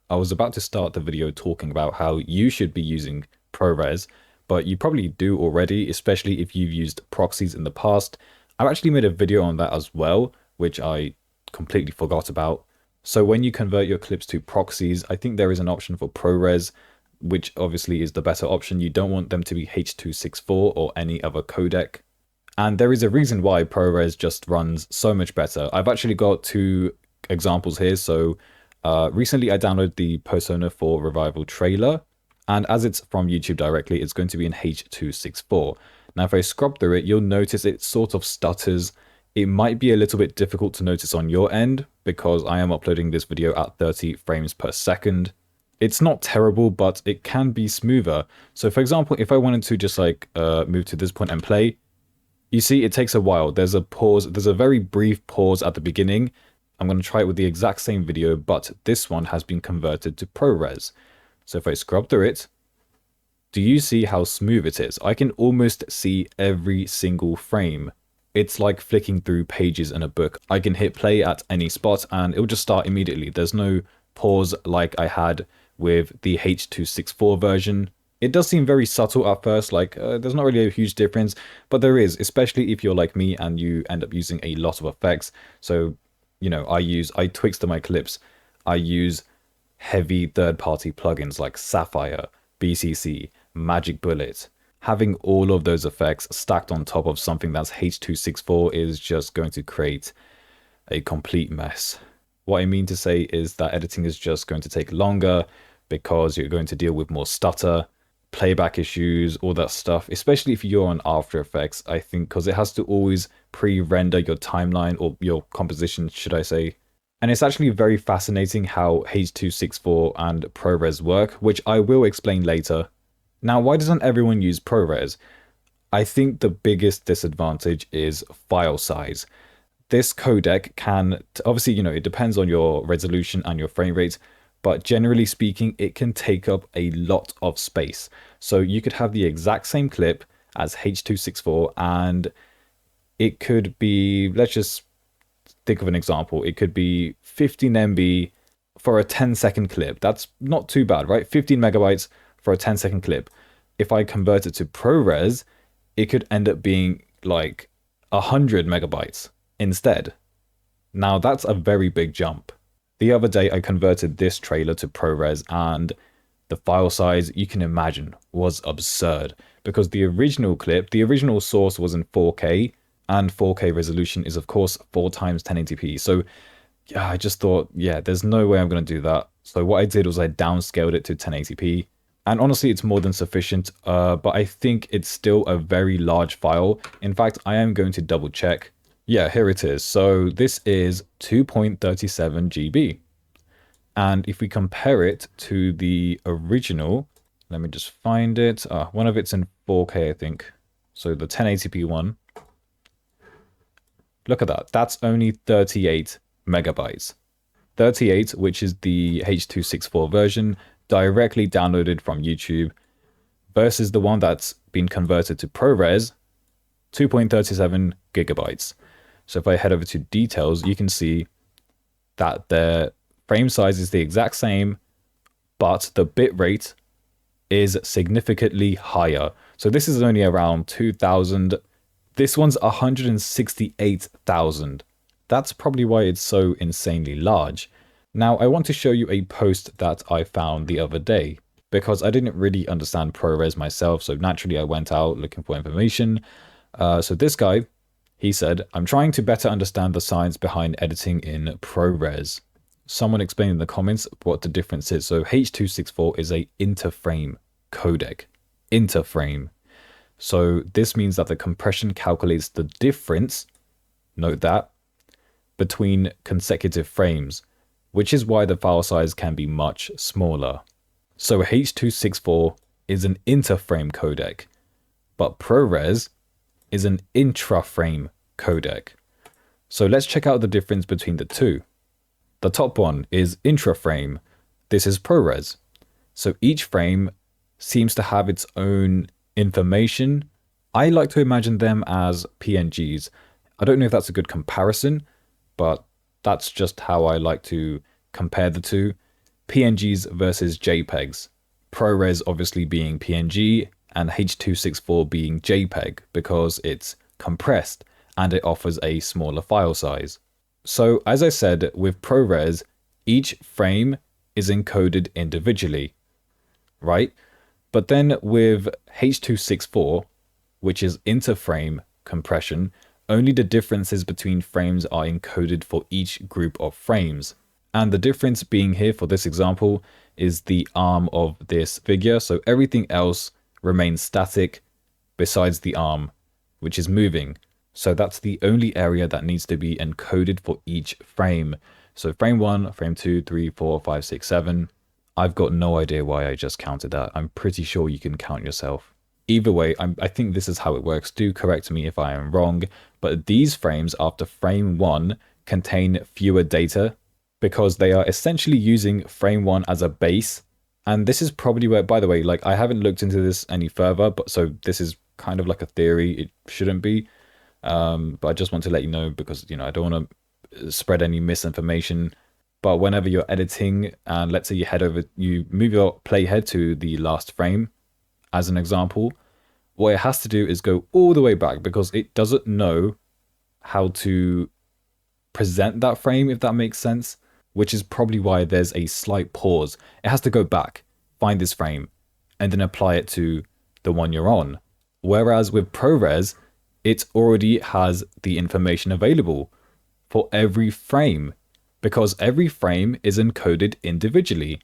I was about to start the video talking about how you should be using ProRes, but you probably do already, especially if you've used proxies in the past. I've actually made a video on that as well, which I completely forgot about. So when you convert your clips to proxies, I think there is an option for ProRes, which obviously is the better option. You don't want them to be h.264 or any other codec. And there is a reason why ProRes just runs so much better. I've actually got two examples here. So recently I downloaded the Persona 4 Revival trailer, and as it's from YouTube directly, it's going to be in h.264. Now, if I scrub through it, you'll notice it sort of stutters. It might be a little bit difficult to notice on your end because I am uploading this video at 30 frames per second. It's not terrible, but it can be smoother. So for example, if I wanted to just like move to this point and play, you see it takes a while. There's a pause. There's a very brief pause at the beginning. I'm going to try it with the exact same video, but this one has been converted to ProRes. So if I scrub through it, do you see how smooth it is? I can almost see every single frame. It's like flicking through pages in a book. I can hit play at any spot and it will just start immediately. There's no pause like I had with the h.264 version. It does seem very subtle at first, like there's not really a huge difference, but there is, especially if you're like me and you end up using a lot of effects. So, you know, I Twixtor my clips. I use heavy third-party plugins like Sapphire, BCC, Magic Bullet. Having all of those effects stacked on top of something that's h.264 is just going to create a complete mess. What I mean to say is that editing is just going to take longer because you're going to deal with more stutter, playback issues, all that stuff, especially if you're on After Effects, I think, because it has to always pre-render your timeline or your composition, should I say. And it's actually very fascinating how h.264 and ProRes work, which I will explain later. Now, why doesn't everyone use ProRes? I think the biggest disadvantage is file size. This codec can, obviously, you know, it depends on your resolution and your frame rate, but generally speaking, it can take up a lot of space. So you could have the exact same clip as h.264 and it could be, let's just think of an example. It could be 15 MB for a 10-second clip. That's not too bad, right? 15 megabytes for a 10-second clip. If I convert it to ProRes, it could end up being like 100 megabytes instead. Now that's a very big jump. The other day I converted this trailer to ProRes and the file size, you can imagine, was absurd because the original clip, the original source was in 4K and 4K resolution is of course 4 times 1080p. So yeah, I just thought, yeah, there's no way I'm going to do that. So what I did was I downscaled it to 1080p. And honestly, it's more than sufficient, but I think it's still a very large file. In fact, I am going to double check. Yeah, here it is. So this is 2.37 GB. And if we compare it to the original, let me just find it. One of it's in 4K, I think. So the 1080p one. Look at that. That's only 38 megabytes. 38, which is the h.264 version, directly downloaded from YouTube, versus the one that's been converted to ProRes, 2.37 gigabytes. So if I head over to details, you can see that the frame size is the exact same, but the bit rate is significantly higher. So this is only around 2000. This one's 168,000. That's probably why it's so insanely large. Now, I want to show you a post that I found the other day because I didn't really understand ProRes myself. So naturally, I went out looking for information. So this guy, he said, I'm trying to better understand the science behind editing in ProRes. Someone explained in the comments what the difference is. So h.264 is a interframe codec. Interframe. So this means that the compression calculates the difference, note that, between consecutive frames, which is why the file size can be much smaller. So h.264 is an interframe codec, but ProRes is an intraframe codec. So let's check out the difference between the two. The top one is intraframe. This is ProRes. So each frame seems to have its own information. I like to imagine them as PNGs. I don't know if that's a good comparison, but that's just how I like to compare the two. PNGs versus JPEGs. ProRes obviously being PNG and h.264 being JPEG because it's compressed and it offers a smaller file size. So as I said, with ProRes, each frame is encoded individually, right? But then with h.264, which is interframe compression, only the differences between frames are encoded for each group of frames. And the difference being here for this example is the arm of this figure. So everything else remains static besides the arm, which is moving. So that's the only area that needs to be encoded for each frame. So frame 1, frame 2, 3, 4, 5, 6, 7. I've got no idea why I just counted that. I'm pretty sure you can count yourself. Either way, I think this is how it works. Do correct me if I am wrong. But these frames after frame 1 contain fewer data because they are essentially using frame 1 as a base. And this is probably where, by the way, like I haven't looked into this any further, but so this is kind of like a theory. It shouldn't be. But I just want to let you know because, you know, I don't want to spread any misinformation. But whenever you're editing and let's say you move your playhead to the last frame, as an example, what it has to do is go all the way back because it doesn't know how to present that frame, if that makes sense, which is probably why there's a slight pause. It has to go back, find this frame, and then apply it to the one you're on. Whereas with ProRes, it already has the information available for every frame because every frame is encoded individually.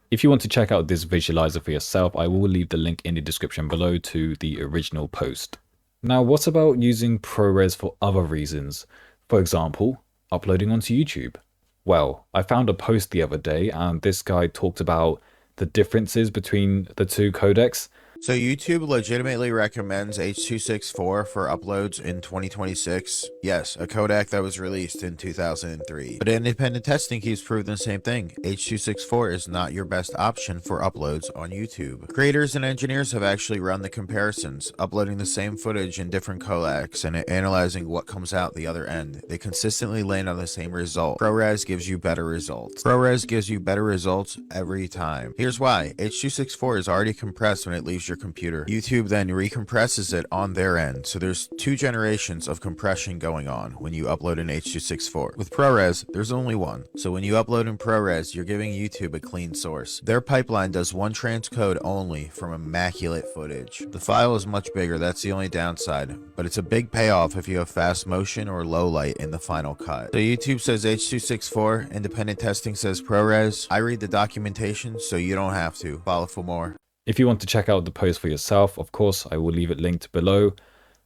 If you want to check out this visualizer for yourself, I will leave the link in the description below to the original post. Now, what about using ProRes for other reasons? For example, uploading onto YouTube. Well, I found a post the other day and this guy talked about the differences between the two codecs. So YouTube legitimately recommends h.264 for uploads in 2026. Yes, a codec that was released in 2003. But independent testing keeps proving the same thing. h.264 is not your best option for uploads on YouTube. Creators and engineers have actually run the comparisons, uploading the same footage in different codecs and analyzing what comes out the other end. They consistently land on the same result. ProRes gives you better results. ProRes gives you better results every time. Here's why. h.264 is already compressed when it leaves your computer. YouTube then recompresses it on their end, so there's 2 generations of compression going on when you upload in h.264. With ProRes, there's only one. So when you upload in ProRes, you're giving YouTube a clean source. Their pipeline does one transcode only from immaculate footage. The file is much bigger, that's the only downside, but it's a big payoff if you have fast motion or low light in the final cut. So YouTube says h.264, independent testing says ProRes. I read the documentation so you don't have to. Follow for more. If you want to check out the post for yourself, of course, I will leave it linked below.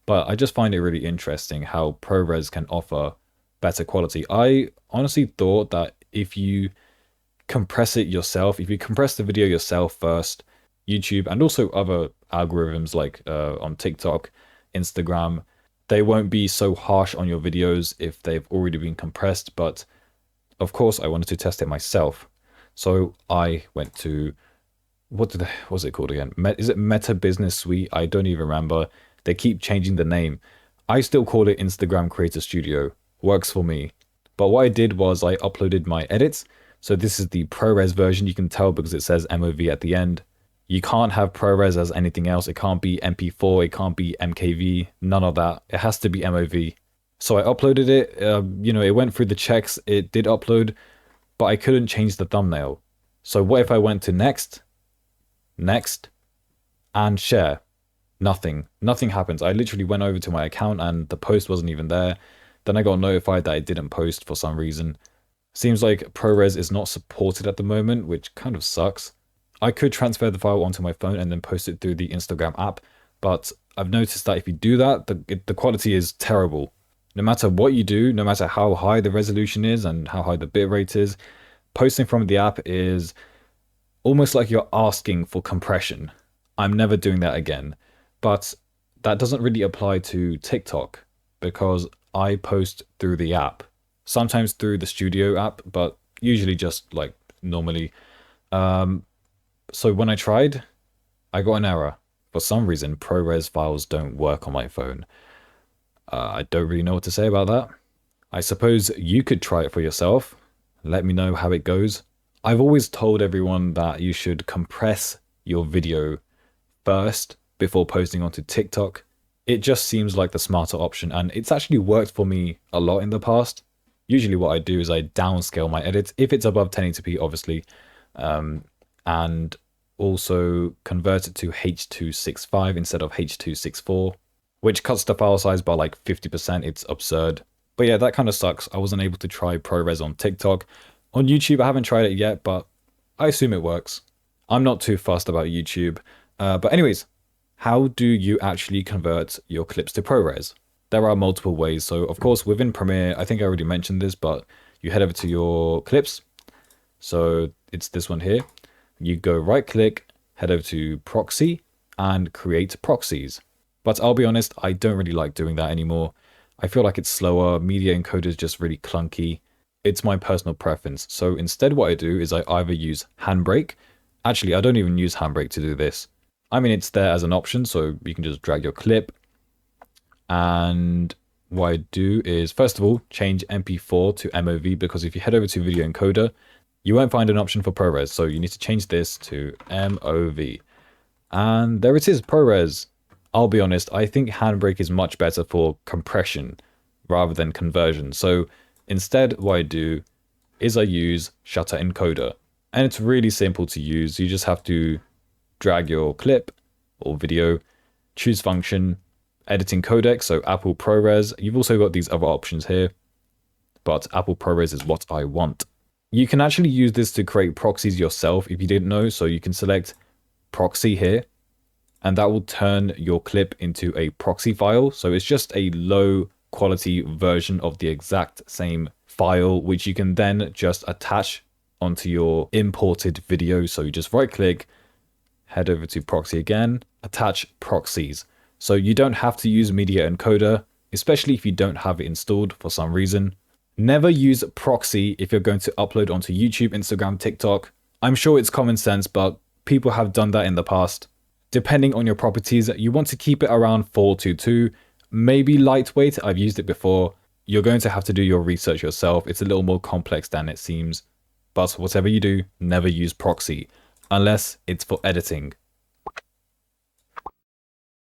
But I just find it really interesting how ProRes can offer better quality. I honestly thought that if you compress it yourself, if you compress the video yourself first, YouTube and also other algorithms like on TikTok, Instagram, they won't be so harsh on your videos if they've already been compressed. But of course, I wanted to test it myself. So I went to... what's it called again? Is it Meta Business Suite? I don't even remember. They keep changing the name. I still call it Instagram Creator Studio. Works for me. But what I did was I uploaded my edits. So this is the ProRes version. You can tell because it says MOV at the end. You can't have ProRes as anything else. It can't be MP4. It can't be MKV. None of that. It has to be MOV. So I uploaded it. You know, it went through the checks. It did upload, but I couldn't change the thumbnail. So what if I went to next, and share? Nothing happens. I literally went over to my account and the post wasn't even there. Then I got notified that it didn't post for some reason. Seems like ProRes is not supported at the moment, which kind of sucks. I could transfer the file onto my phone and then post it through the Instagram app, but I've noticed that if you do that, the quality is terrible. No matter what you do, no matter how high the resolution is and how high the bitrate is, posting from the app is almost like you're asking for compression. I'm never doing that again. But that doesn't really apply to TikTok because I post through the app. Sometimes through the Studio app, but usually just like normally. So when I tried, I got an error. For some reason, ProRes files don't work on my phone. I don't really know what to say about that. I suppose you could try it for yourself. Let me know how it goes. I've always told everyone that you should compress your video first before posting onto TikTok. It just seems like the smarter option, and it's actually worked for me a lot in the past. Usually what I do is I downscale my edits if it's above 1080p, obviously, and also convert it to h.265 instead of h.264, which cuts the file size by like 50%. It's absurd. But yeah, that kind of sucks. I wasn't able to try ProRes on TikTok. On YouTube, I haven't tried it yet, but I assume it works. I'm not too fussed about YouTube. But anyways, how do you actually convert your clips to ProRes? There are multiple ways. So of course, within Premiere, I think I already mentioned this, but you head over to your clips. So it's this one here. You go right click, head over to proxy and create proxies. But I'll be honest, I don't really like doing that anymore. I feel like it's slower. Media encoder is just really clunky. It's my personal preference. So instead what I do is I either use Handbrake. Actually, I don't even use Handbrake to do this. I mean, it's there as an option, so you can just drag your clip. And what I do is, first of all, change MP4 to MOV, because if you head over to video encoder, you won't find an option for ProRes. So you need to change this to MOV. And there it is, ProRes. I'll be honest, I think Handbrake is much better for compression rather than conversion. So instead, what I do is I use shutter encoder. And it's really simple to use. You just have to drag your clip or video, choose function, editing codec, so Apple ProRes. You've also got these other options here, but Apple ProRes is what I want. You can actually use this to create proxies yourself if you didn't know. So you can select proxy here, and that will turn your clip into a proxy file. So it's just a low quality version of the exact same file, which you can then just attach onto your imported video. So you just right click, head over to proxy again, attach proxies. So you don't have to use media encoder, especially if you don't have it installed for some reason. Never use proxy if you're going to upload onto YouTube, Instagram, TikTok. I'm sure it's common sense, but people have done that in the past. Depending on your properties, you want to keep it around 422, maybe lightweight. I've used it before. You're going to have to do your research yourself. It's a little more complex than it seems. But whatever you do, never use proxy unless it's for editing.